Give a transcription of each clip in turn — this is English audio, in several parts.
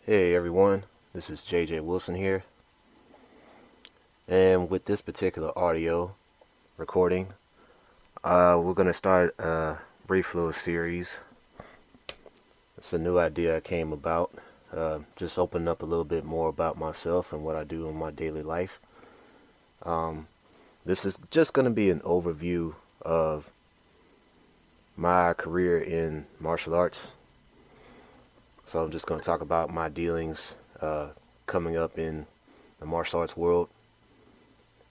Hey everyone, this is JJ Wilson here, and with this particular audio recording, we're going to start a brief little series. It's a new idea I came about, just opening up a little bit more about myself and what I do in my daily life. Um, this is just going to be an overview of my career in martial arts. So I'm just going to talk about my dealings coming up in the martial arts world.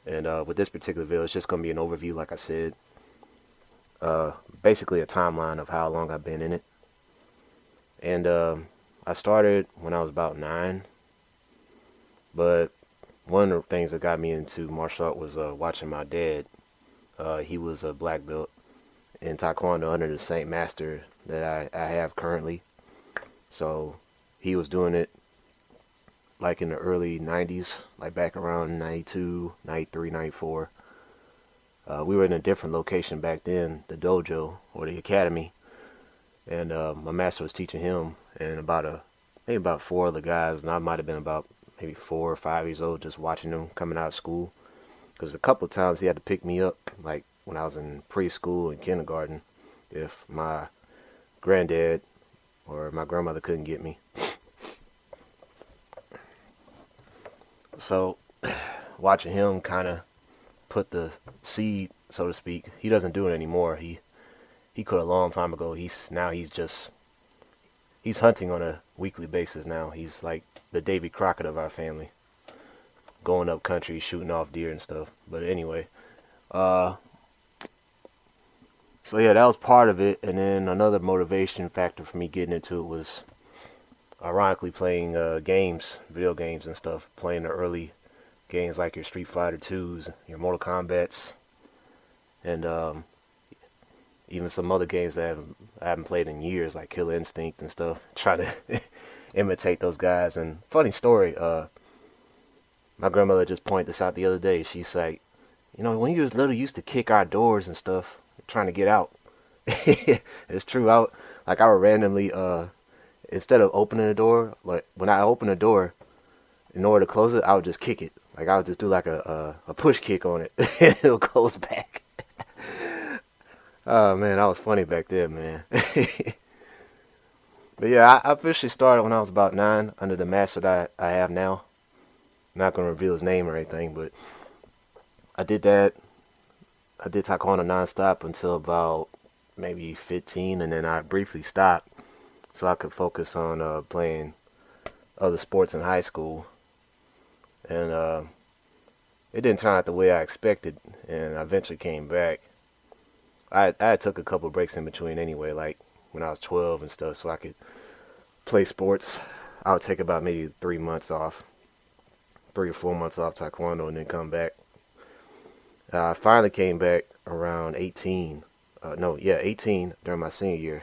And with this particular video, it's just going to be an overview, like I said. Basically a timeline of how long I've been in it. And I started when I was about 9. But one of the things that got me into martial art was watching my dad. He was a black belt in Taekwondo under the same master that I have currently. So he was doing it like in the early 90s, like back around 92, 93, 94. We were in a different location back then, the dojo or the academy, and my master was teaching him and maybe about 4 other guys, and I might have been about maybe 4 or 5 years old, just watching them coming out of school. Because a couple of times he had to pick me up, like when I was in preschool and kindergarten, if my granddad or my grandmother couldn't get me. So watching him kind of put the seed, so to speak. He doesn't do it anymore. He quit a long time ago. He's hunting on a weekly basis now. He's like the Davy Crockett of our family, going up country, shooting off deer and stuff. But anyway, uh, so yeah, that was part of it. And then another motivation factor for me getting into it was, ironically, playing games, video games and stuff. Playing the early games like your Street Fighter 2s, your Mortal Kombats, and even some other games that I haven't played in years, like Killer Instinct and stuff. Try to imitate those guys. And funny story, my grandmother just pointed this out the other day. She's like, when you was little, you used to kick our doors and stuff, trying to get out. It's true. I would randomly, instead of opening the door, like when I open the door, in order to close it, I would just kick it. Like I would just do like a push kick on it, and it'll close back. Oh man, that was funny back then, man. But yeah, I officially started when I was about 9 under the master that I have now. I'm not gonna reveal his name or anything, but I did that. I did Taekwondo nonstop until about maybe 15, and then I briefly stopped so I could focus on playing other sports in high school. And it didn't turn out the way I expected, and I eventually came back. I took a couple breaks in between anyway, like when I was 12 and stuff, so I could play sports. I would take about maybe 3 months off, 3 or 4 months off Taekwondo, and then come back. I finally came back around 18. No, yeah, 18 during my senior year.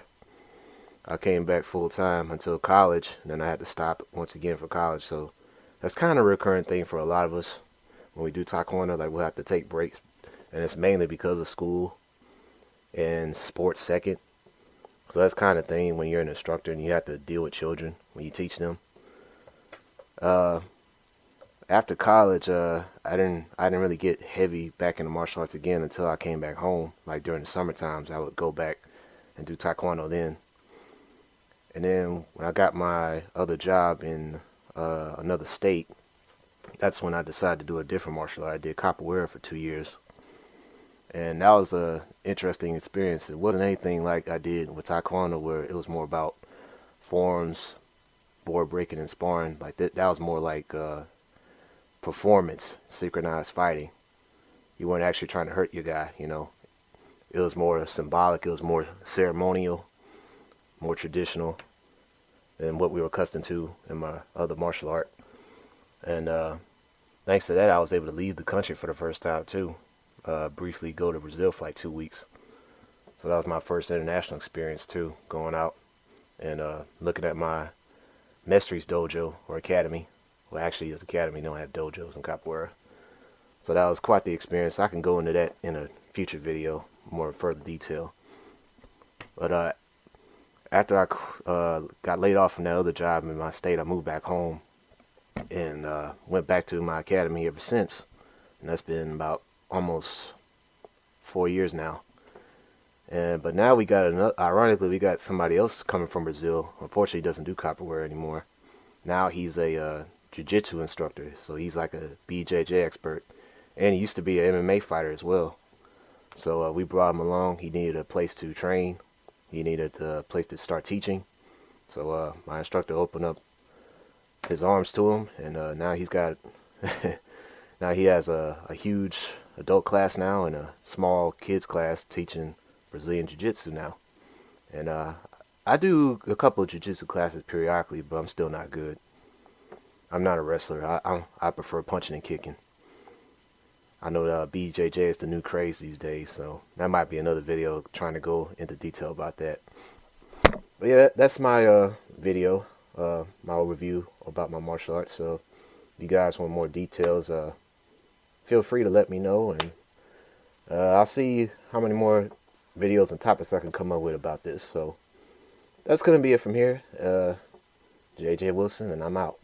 I came back full time until college, and then I had to stop once again for college. So that's kind of a recurring thing for a lot of us when we do Taekwondo. Like we'll have to take breaks, and it's mainly because of school and sports second. So that's kind of thing when you're an instructor and you have to deal with children when you teach them. Uh, After college, I didn't really get heavy back into martial arts again until I came back home. Like during the summer times, I would go back and do Taekwondo then. And then when I got my other job in another state, that's when I decided to do a different martial art. I did capoeira for 2 years, and that was a interesting experience. It wasn't anything like I did with Taekwondo, where it was more about forms, board breaking, and sparring. Like that was more like performance, synchronized fighting. You weren't actually trying to hurt your guy. It was more symbolic. It was more ceremonial, more traditional than what we were accustomed to in my other martial art. And thanks to that, I was able to leave the country for the first time too. Briefly go to Brazil for like 2 weeks. So that was my first international experience too, going out and looking at my Mestres dojo or academy. Well, actually, it's academy. They don't have dojos in capoeira. So that was quite the experience. I can go into that in a future video, more further detail. But after I got laid off from that other job in my state, I moved back home and went back to my academy ever since. And that's been about almost 4 years now. And but now we got another. Ironically, we got somebody else coming from Brazil. Unfortunately, he doesn't do copperware anymore. Now he's a jiu-jitsu instructor, so he's like a BJJ expert, and he used to be an MMA fighter as well. So we brought him along. He needed a place to train. He needed a place to start teaching. So my instructor opened up his arms to him, and now he's got now he has a huge adult class now and a small kids class teaching Brazilian Jiu-Jitsu now. And I do a couple of Jiu-Jitsu classes periodically, but I'm still not good. I'm not a wrestler. I prefer punching and kicking. I know that BJJ is the new craze these days, so that might be another video trying to go into detail about that. But yeah, that's my video, my overview about my martial arts. So if you guys want more details, feel free to let me know, and I'll see how many more videos and topics I can come up with about this. So that's going to be it from here. JJ Wilson, and I'm out.